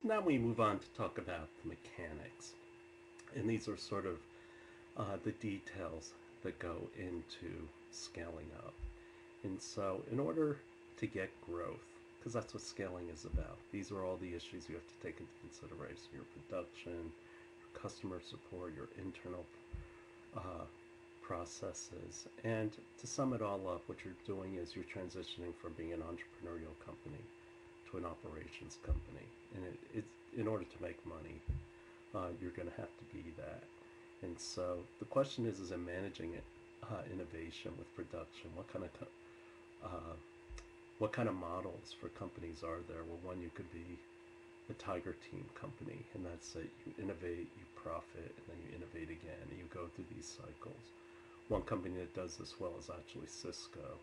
Now we move on to talk about the mechanics. And these are sort of the details that go into scaling up. And so, in order to get growth, because that's what scaling is about, these are all the issues you have to take into consideration: your production, your customer support, your internal uh, processes. And to sum it all up, what you're doing is you're transitioning from being an entrepreneurial company to an operations company. And it's in order to make money, you're going to have to be that. And so the question is in managing it, innovation with production, uh, what kind of models for companies are there? Well, one, you could be a tiger team company, and that's it. You innovate, you profit, and then you innovate again, and you go through these cycles. One company that does this well is actually Cisco.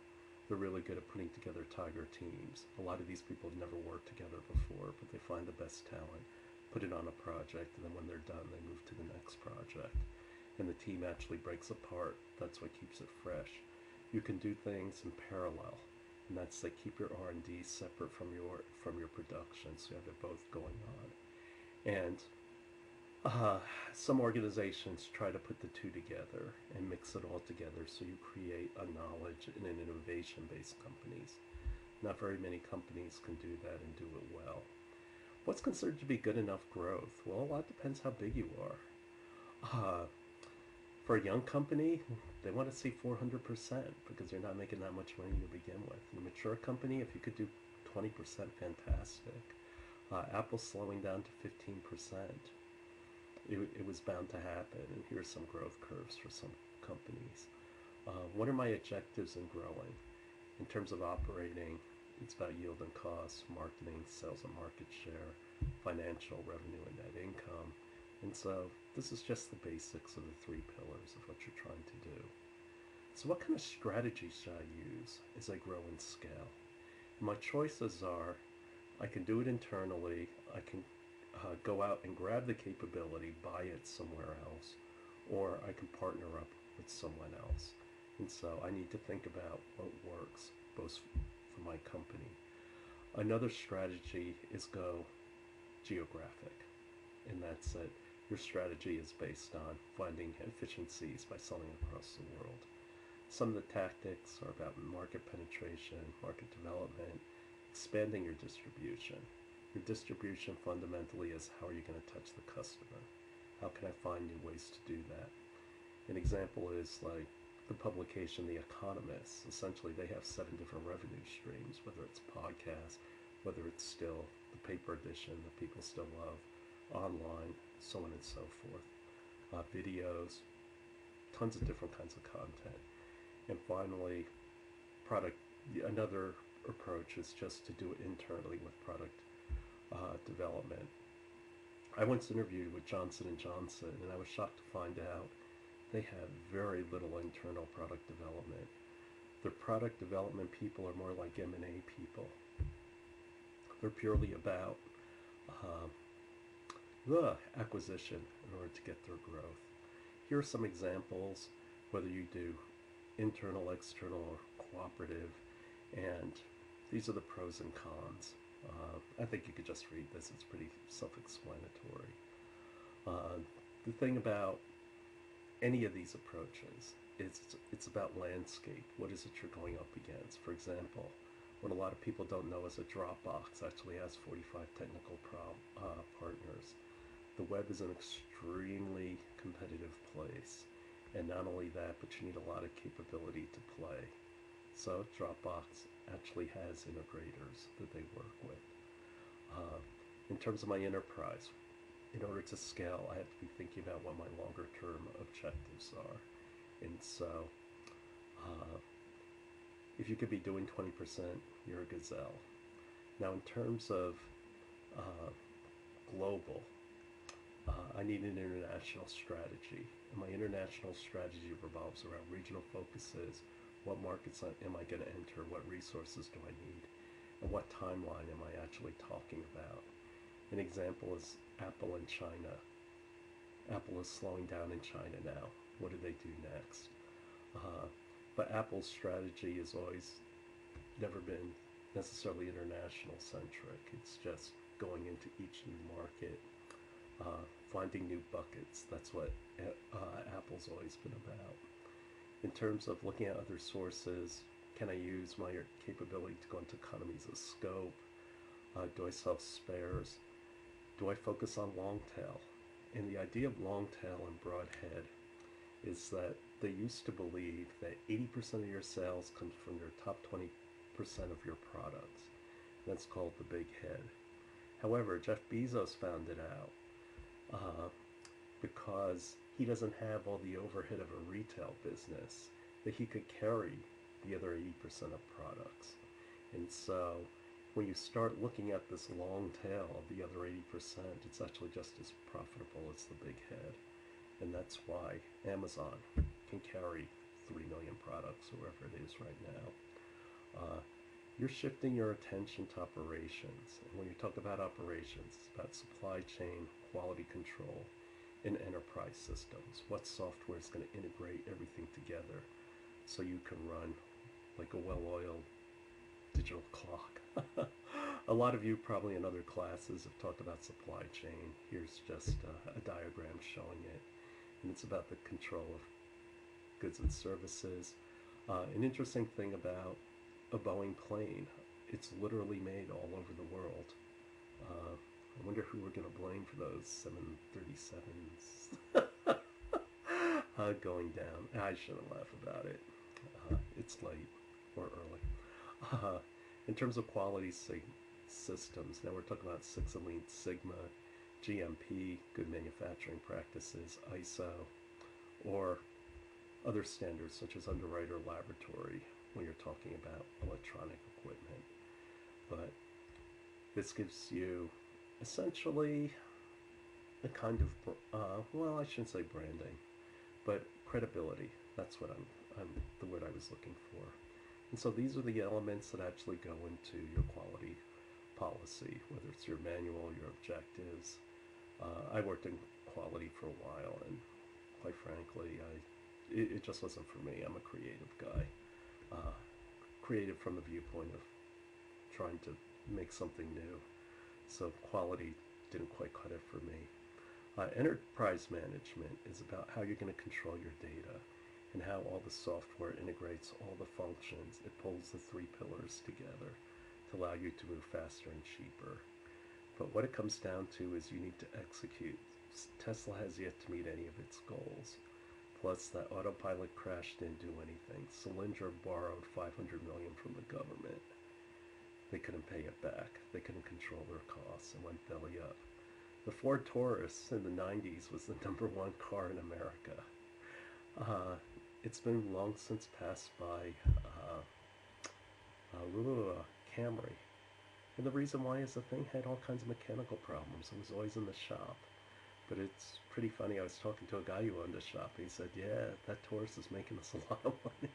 They're really good at putting together tiger teams. A lot of these people have never worked together before, but they find the best talent, put it on a project, and then when they're done, they move to the next project. And the team actually breaks apart. That's what keeps it fresh. You can do things in parallel, and that's to keep your R&D separate from your production, so you have it both going on. And uh, some organizations try to put the two together and mix it all together, so you create a knowledge and an innovation-based companies. Not very many companies can do that and do it well. What's considered to be good enough growth? Well, a lot depends how big you are. Uh, for a young company, they want to see 400% because you're not making that much money to begin with. In a mature company, if you could do 20%, fantastic. Apple's slowing down to 15%. It was bound to happen, and here's some growth curves for some companies. What are my objectives in growing? In terms of operating, it's about yield and cost, marketing, sales and market share, financial, revenue and net income. And so this is just the basics of the three pillars of what you're trying to do. So what kind of strategy should I use as I grow and scale? My choices are: I can do it internally, I can go out and grab the capability, buy it somewhere else, or I can partner up with someone else. And so I need to think about what works both for my company. Another strategy is go geographic, and that's it. Your strategy is based on finding efficiencies by selling across the world. Some of the tactics are about market penetration, market development, expanding your distribution. Your distribution fundamentally is: how are you going to touch the customer? How can I find new ways to do that? An example is like the publication The Economist. Essentially, they have 7 different revenue streams, whether it's podcasts, whether it's still the paper edition that people still love, online, so on and so forth. Videos, tons of different kinds of content. And finally, product. Another approach is just to do it internally with product development. I once interviewed with Johnson & Johnson, and I was shocked to find out they have very little internal product development. Their product development people are more like M&A people. They're purely about the acquisition in order to get their growth. Here are some examples, whether you do internal, external, or cooperative, and these are the pros and cons. I think you could just read this, it's pretty self-explanatory. The thing about any of these approaches is it's about landscape. What is it you're going up against? For example, what a lot of people don't know is a Dropbox actually has 45 technical partners. The web is an extremely competitive place. And not only that, but you need a lot of capability to play. So Dropbox actually has integrators that they work with. In terms of my enterprise, in order to scale, I have to be thinking about what my longer term objectives are. And so, if you could be doing 20%, you're a gazelle. Now, in terms of global, I need an international strategy. And my international strategy revolves around regional focuses. What markets am I going to enter? What resources do I need? And what timeline am I actually talking about? An example is Apple in China. Apple is slowing down in China now. What do they do next? But Apple's strategy has always never been necessarily international centric. It's just going into each new finding new buckets. That's what Apple's always been about. In terms of looking at other sources, can I use my capability to go into economies of scope? Do I sell spares? Do I focus on long tail? And the idea of long tail and broad head is that they used to believe that 80% of your sales comes from your top 20% of your products. That's called the big head. However, Jeff Bezos found it out because he doesn't have all the overhead of a retail business, that he could carry the other 80% of products. And so when you start looking at this long tail of the other 80%, it's actually just as profitable as the big head. And that's why Amazon can carry 3 million products, or whatever it is right now. You're shifting your attention to operations. And when you talk about operations, it's about supply chain, quality control, and enterprise systems. What software is going to integrate everything together so you can run like a well-oiled digital clock. A lot of you probably in other classes have talked about supply chain. Here's just a diagram showing it. And it's about the control of goods and services. An interesting thing about a Boeing plane, it's literally made all over the world. I wonder who we're going to blame for those 737s going down. I shouldn't laugh about it. It's late or early. In terms of quality systems, now we're talking about Six Elite Sigma, GMP, good manufacturing practices, ISO, or other standards such as Underwriter Laboratory when you're talking about electronic equipment. But this gives you essentially a kind of, well, I shouldn't say branding, but credibility. That's what I'm the word I was looking for. And so these are the elements that actually go into your quality policy, whether it's your manual, your objectives. I worked in quality for a while, and quite frankly, it just wasn't for me. I'm a creative guy. Creative from the viewpoint of trying to make something new. So quality didn't quite cut it for me. Enterprise management is about how you're going to control your data and how all the software integrates all the functions. It pulls the three pillars together to allow you to move faster and cheaper. But what it comes down to is you need to execute. Tesla has yet to meet any of its goals. Plus, that autopilot crash didn't do anything. Solyndra borrowed $500 million from the government. They couldn't pay it back. They couldn't control their costs and went belly up. The Ford Taurus in the 90s was the #1 car in America. It's been long since passed by Camry. And the reason why is the thing had all kinds of mechanical problems. It was always in the shop. But it's pretty funny. I was talking to a guy who owned a shop. He said, yeah, that Taurus is making us a lot of money.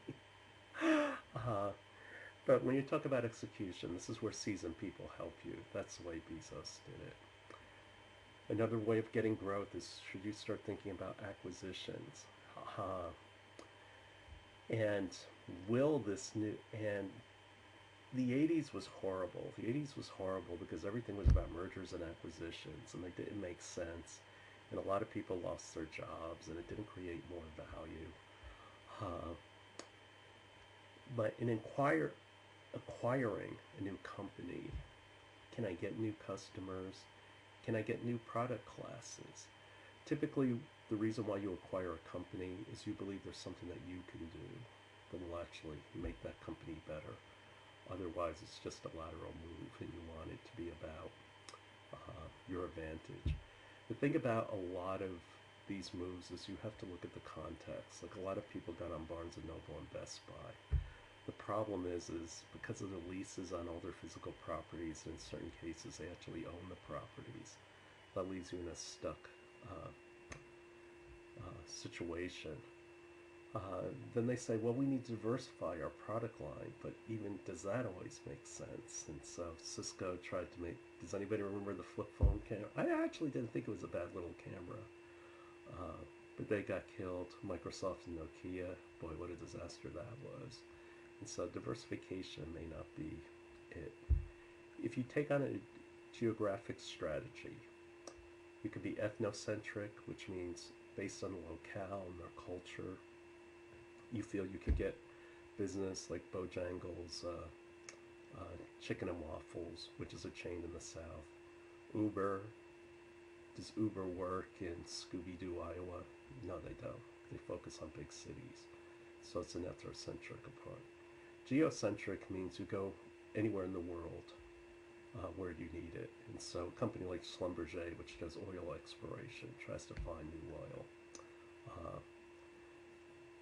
But when you talk about execution, this is where seasoned people help you. That's the way Bezos did it. Another way of getting growth is, should you start thinking about acquisitions? And will this new, and the 80s was horrible. The 80s was horrible because everything was about mergers and acquisitions, and they didn't make sense. And a lot of people lost their jobs, and it didn't create more value. But in acquiring a new company, can I get new customers? Can I get new product classes? Typically, the reason why you acquire a company is you believe there's something that you can do that will actually make that company better. Otherwise, it's just a lateral move, and you want it to be about your advantage. The thing about a lot of these moves is you have to look at the context. Like, a lot of people got on Barnes & Noble and Best Buy. The problem is because of the leases on all their physical properties, in certain cases they actually own the properties. That leaves you in a stuck situation. Then they say, well, we need to diversify our product line, but even does that always make sense? And so Cisco tried to make, does anybody remember the flip phone camera? I actually didn't think it was a bad little camera, but they got killed. Microsoft and Nokia, boy, what a disaster that was. And so diversification may not be it. If you take on a geographic strategy, You could be ethnocentric, which means based on the locale and their culture. You feel you can get business like Bojangles Chicken and Waffles, which is a chain in the South. Uber, does Uber work in Scooby Doo, Iowa? No, they don't. They focus on big cities. So it's an ethnocentric approach. Geocentric means you go anywhere in the world where you need it. And so a company like Schlumberger, which does oil exploration, tries to find new oil. Uh,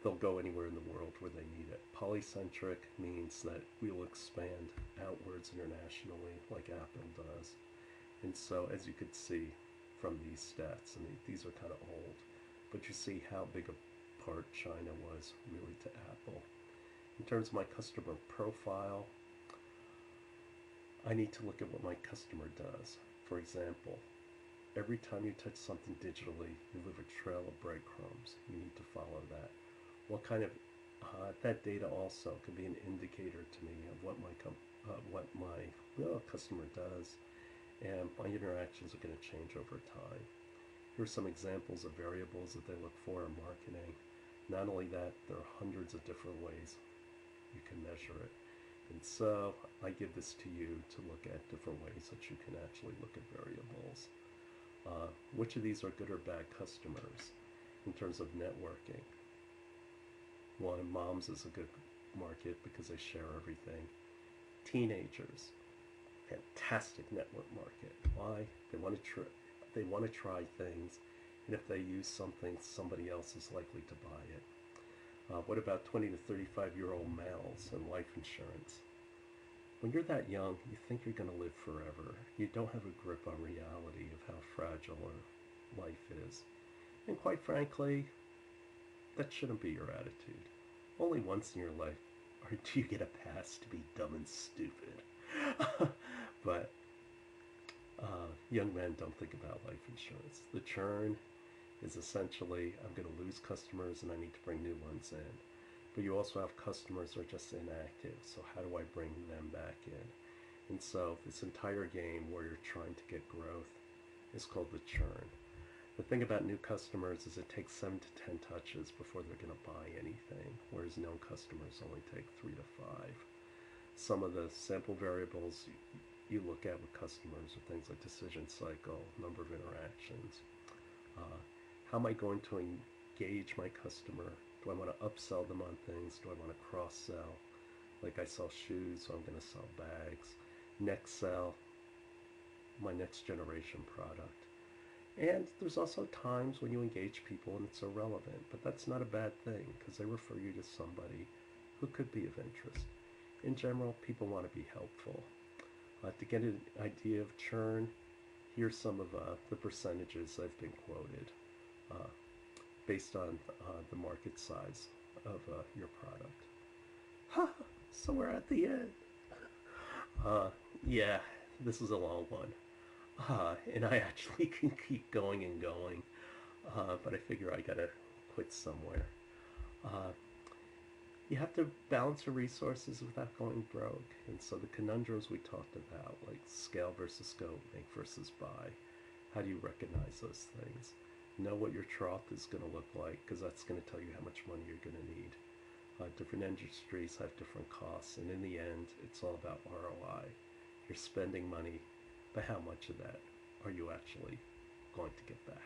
they'll go anywhere in the world where they need it. Polycentric means that we will expand outwards internationally like Apple does. And so as you could see from these stats, and these are kind of old, but you see how big a part China was really to Apple. In terms of my customer profile, I need to look at what my customer does. For example, every time you touch something digitally, you leave a trail of breadcrumbs. You need to follow that. What kind of that data also can be an indicator to me of what my customer does, and my interactions are going to change over time. Here are some examples of variables that they look for in marketing. Not only that, there are hundreds of different ways you can measure it. And so I give this to you to look at different ways that you can actually look at variables. Which of these are good or bad customers in terms of networking? One, moms is a good market because they share everything. Teenagers, fantastic network market. Why? They want to try things, and if they use something, somebody else is likely to buy it. What about 20 to 35-year-old males and life insurance? When you're that young, you think you're going to live forever. You don't have a grip on reality of how fragile life is. And quite frankly, that shouldn't be your attitude. Only once in your life do you get a pass to be dumb and stupid. But young men don't think about life insurance. The churn is essentially, I'm going to lose customers and I need to bring new ones in. But you also have customers that are just inactive, so how do I bring them back in? And so this entire game where you're trying to get growth is called the churn. The thing about new customers is it takes 7 to 10 touches before they're going to buy anything, whereas known customers only take 3 to 5. Some of the sample variables you look at with customers are things like decision cycle, number of interactions. How am I going to engage my customer? Do I want to upsell them on things? Do I want to cross-sell? Like I sell shoes, so I'm going to sell bags. Next sell, my next generation product. And there's also times when you engage people and it's irrelevant, but that's not a bad thing because they refer you to somebody who could be of interest. In general, people want to be helpful. To get an idea of churn, here's some of the percentages I've been quoted based on the market size of your product. Ha! So we're at the end. Yeah, this is a long one. And I actually can keep going and going, but I figure I gotta quit somewhere. You have to balance your resources without going broke. And so the conundrums we talked about, like scale versus scope, make versus buy, how do you recognize those things? Know what your trough is going to look like, because that's going to tell you how much money you're going to need. Different industries have different costs, and in the end, it's all about ROI. You're spending money, but how much of that are you actually going to get back?